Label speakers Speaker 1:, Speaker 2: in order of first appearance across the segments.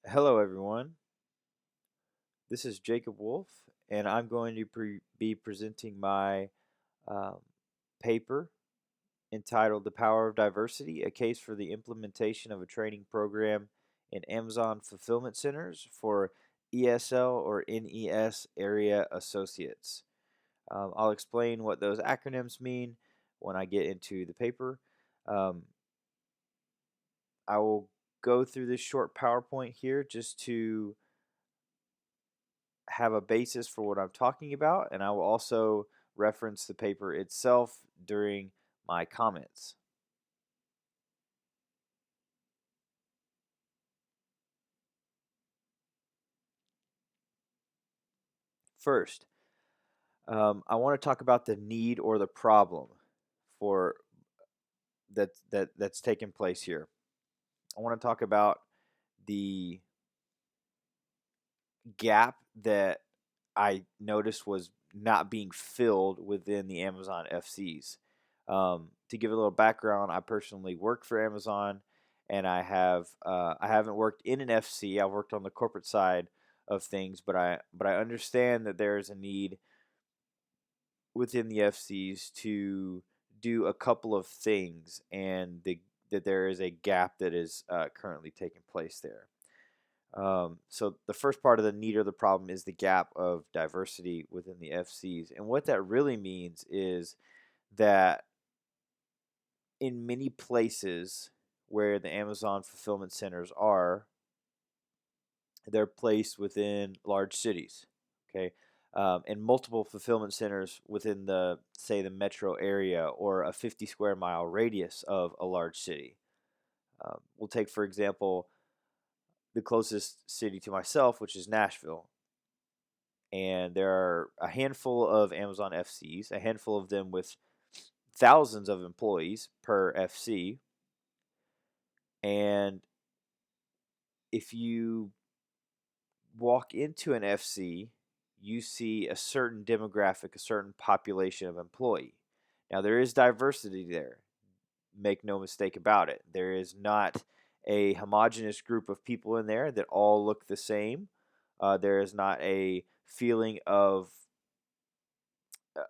Speaker 1: Hello, everyone. This is Jacob Wolfe, and I'm going to be presenting my um, paper entitled The Power of Diversity, a case for the implementation of a training program in Amazon fulfillment centers for ESL or NES area associates. I'll explain what those acronyms mean when I get into the paper. Um, I will go through this short PowerPoint here just to have a basis for what I'm talking about, and I will also reference the paper itself during my comments. First, I want to talk about the need or the problem for that's taken place here. I want to talk about the gap that I noticed was not being filled within the Amazon FCs. To give a little background, I personally work for Amazon, and I haven't worked in an FC. I've worked on the corporate side of things, but I understand that there is a need within the FCs to do a couple of things, and that there is a gap that is currently taking place there. So the first part of the need or the problem is the gap of diversity within the FCs. And what that really means is that in many places where the Amazon fulfillment centers are, they're placed within large cities. Okay. And multiple fulfillment centers within the, say, the metro area or a 50 square mile radius of a large city. We'll take, for example, the closest city to myself, which is Nashville. And there are a handful of Amazon FCs, a handful of them with thousands of employees per FC. And if you walk into an FC, you see a certain demographic, a certain population of employee. Now, there is diversity there. Make no mistake about it. There is not a homogenous group of people in there that all look the same. There is not a feeling of uh,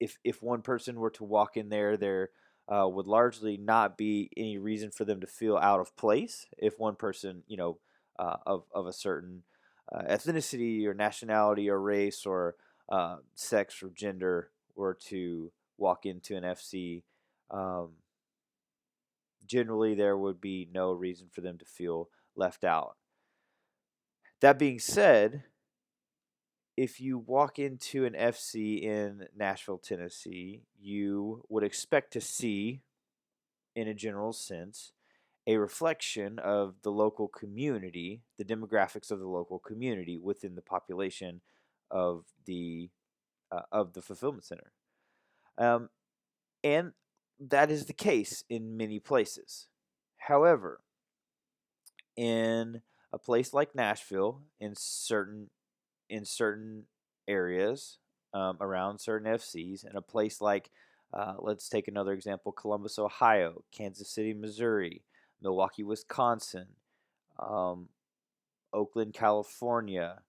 Speaker 1: if one person were to walk in there, there would largely not be any reason for them to feel out of place. If one person, of a certain ethnicity or nationality or race or sex or gender were to walk into an FC, um, generally there would be no reason for them to feel left out. That being said, if you walk into an FC in Nashville, Tennessee, you would expect to see, in a general sense, a reflection of the local community, the demographics of the local community within the population of the fulfillment center, um, and that is the case in many places. However, in a place like Nashville, in certain areas around certain FCs, and a place like, let's take another example, Columbus, Ohio, Kansas City, Missouri, Milwaukee, Wisconsin, um, Oakland, California,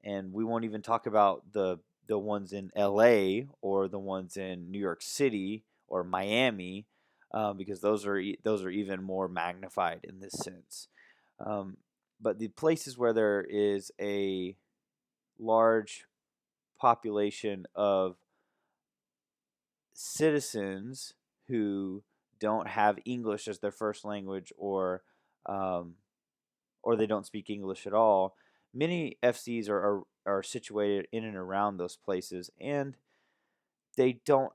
Speaker 1: and we won't even talk about the ones in LA or the ones in New York City or Miami, because those are even more magnified in this sense. Um, but the places where there is a large population of citizens who don't have English as their first language, um, or they don't speak English at all. Many FCs are situated in and around those places, and they don't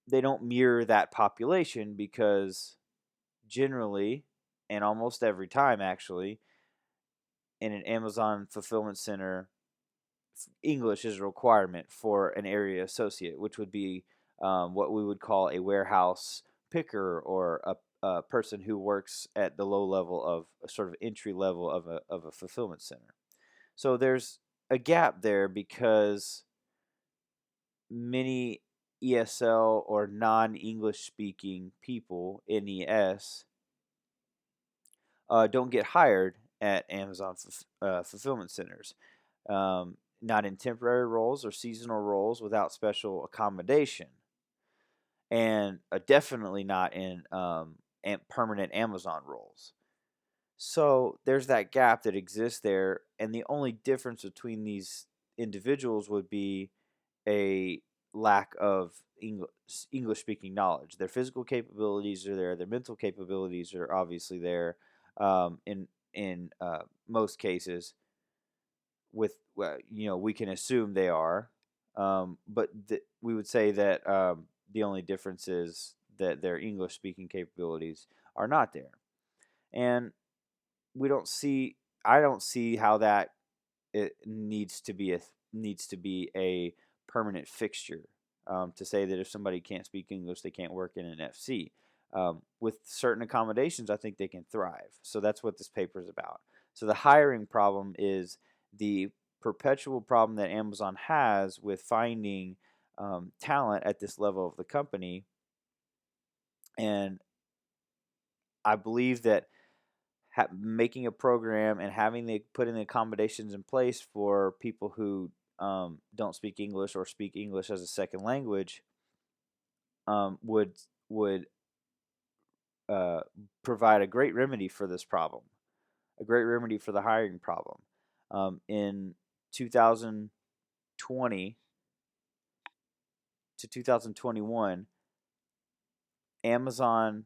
Speaker 1: they don't mirror that population because generally, and almost every time actually, in an Amazon fulfillment center, English is a requirement for an area associate, which would be what we would call a warehouse picker or a person who works at the low level of a sort of entry level of a fulfillment center. So there's a gap there because many ESL or non English speaking people, NES, don't get hired at Amazon fulfillment centers. Not in temporary roles or seasonal roles without special accommodation, and definitely not in permanent Amazon roles. So there's that gap that exists there, and the only difference between these individuals would be a lack of English speaking knowledge. Their physical capabilities are there, their mental capabilities are obviously there. In most cases, with we can assume they are, but we would say that the only difference is that their English speaking capabilities are not there, and we don't see. I don't see how that it needs to be a permanent fixture. To say that if somebody can't speak English, they can't work in an FC. With certain accommodations, I think they can thrive. So that's what this paper is about. So the hiring problem is the perpetual problem that Amazon has with finding talent at this level of the company, and I believe that making a program and having the putting the accommodations in place for people who don't speak English or speak English as a second language would would uh, provide a great remedy for this problem, a great remedy for the hiring problem. In 2020 to 2021, Amazon,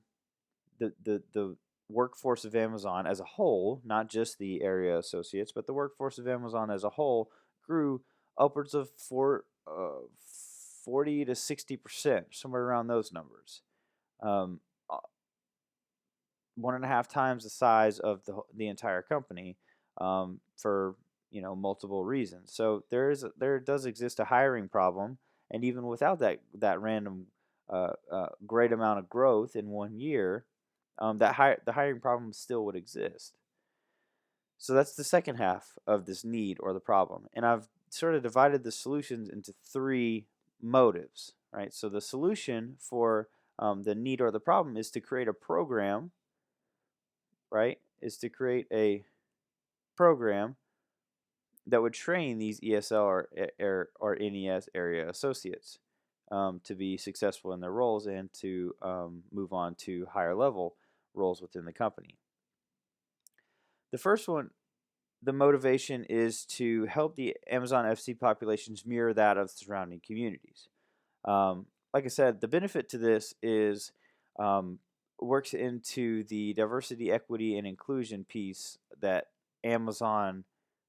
Speaker 1: the workforce of Amazon as a whole, not just the area associates, but the workforce of Amazon as a whole grew upwards of 40 to 60%, somewhere around those numbers. Um, 1.5 times the size of the entire company, for multiple reasons. So there does exist a hiring problem, and even without that random great amount of growth in 1 year, the hiring problem still would exist. So that's the second half of this need or the problem, and I've sort of divided the solutions into three motives. Right. So the solution for the need or the problem is to create a program, right, is to create a program that would train these ESL or NES area associates to be successful in their roles and to move on to higher level roles within the company. The first one, the motivation is to help the Amazon FC populations mirror that of surrounding communities. Like I said, the benefit to this is um, works into the diversity, equity, and inclusion piece that Amazon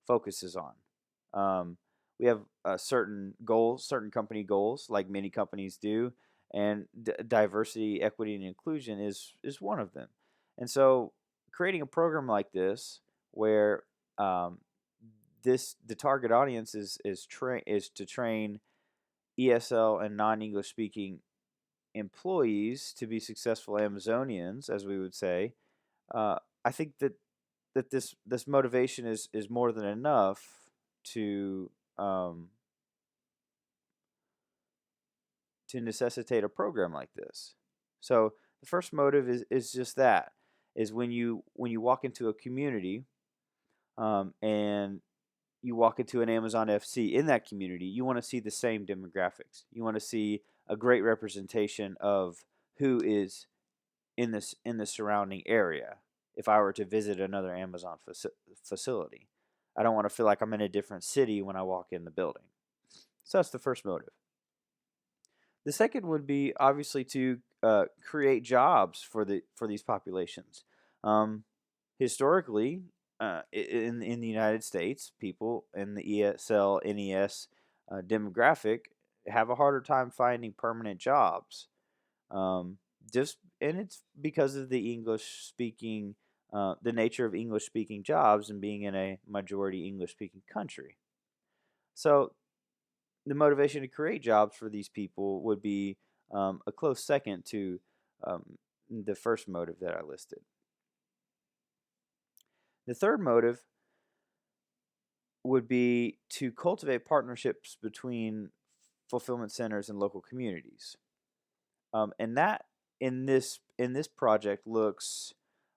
Speaker 1: focuses on. We have certain goals, certain company goals, like many companies do, and diversity, equity, and inclusion is one of them. And so, creating a program like this, where um, the target audience is to train ESL and non-English speaking employees to be successful Amazonians, as we would say. I think that this motivation is more than enough to um, to necessitate a program like this. So the first motive is just that, is when you walk into a community, and you walk into an Amazon FC in that community, you want to see the same demographics. You want to see a great representation of who is in the surrounding area. If I were to visit another Amazon facility, I don't want to feel like I'm in a different city when I walk in the building. So that's the first motive. The second would be obviously to create jobs for these populations. Um, Historically, in the United States, people in the ESL NES demographic have a harder time finding permanent jobs. Just and it's because of the the nature of English speaking jobs and being in a majority English speaking country. So the motivation to create jobs for these people would be a close second to the first motive that I listed. The third motive would be to cultivate partnerships between fulfillment centers and local communities. And that in this project looks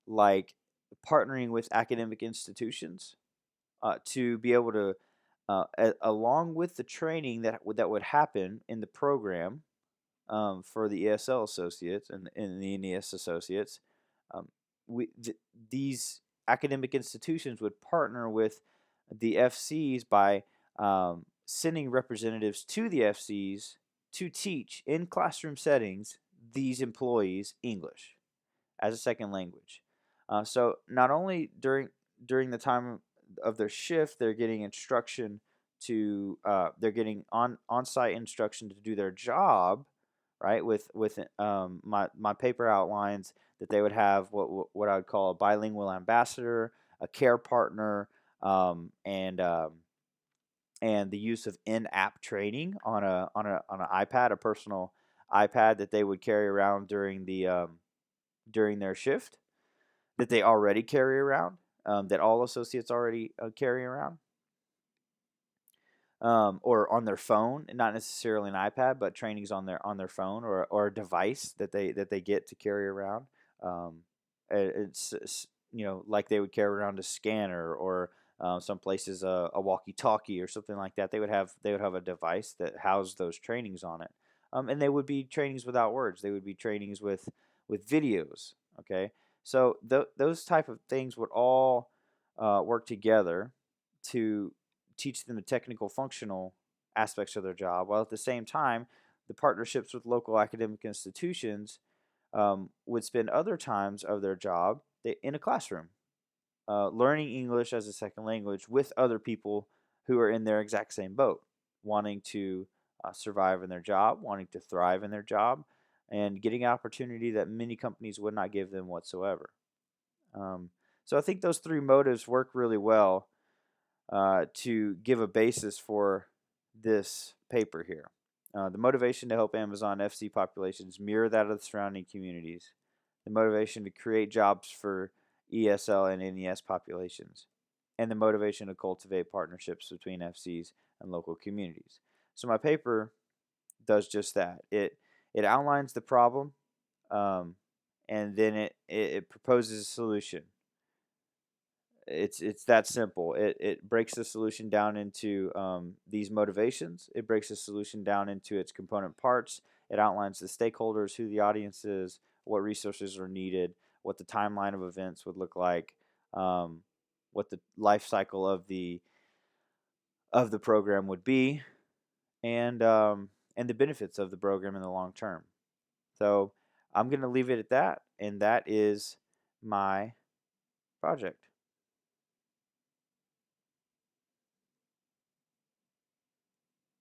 Speaker 1: like partnering with academic institutions to be able to, along with the training that would happen in the program for the ESL associates and the NES associates, um, these academic institutions would partner with the FCs by sending representatives to the FCs to teach in classroom settings these employees English as a second language. So not only during the time of their shift, they're getting instruction to they're getting on site instruction to do their job, right? With my paper outlines that they would have what I would call a bilingual ambassador, a care partner, and the use of in-app training on an iPad, a personal iPad that they would carry around during their shift, that they already carry around, that all associates already carry around, or on their phone, not necessarily an iPad, but trainings on their phone or a device that they get to carry around. Um, it's like they would carry around a scanner or some places a walkie-talkie or something like that. They would have a device that housed those trainings on it, and they would be trainings without words. They would be trainings with videos. Okay, so those type of things would all work together to teach them the technical functional aspects of their job, while at the same time the partnerships with local academic institutions would spend other times of their job in a classroom, learning English as a second language with other people who are in their exact same boat, wanting to survive in their job, wanting to thrive in their job, and getting an opportunity that many companies would not give them whatsoever. Um, so I think those three motives work really well to give a basis for this paper here. The motivation to help Amazon FC populations mirror that of the surrounding communities. The motivation to create jobs for ESL and NES populations. And the motivation to cultivate partnerships between FCs and local communities. So my paper does just that. It outlines the problem, um, and then it proposes a solution. It's that simple. It breaks the solution down into these motivations. It breaks the solution down into its component parts. It outlines the stakeholders, who the audience is, what resources are needed, what the timeline of events would look like, um, what the life cycle of the program would be, and the benefits of the program in the long term. So I'm going to leave it at that, and that is my project.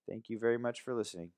Speaker 1: Thank you very much for listening.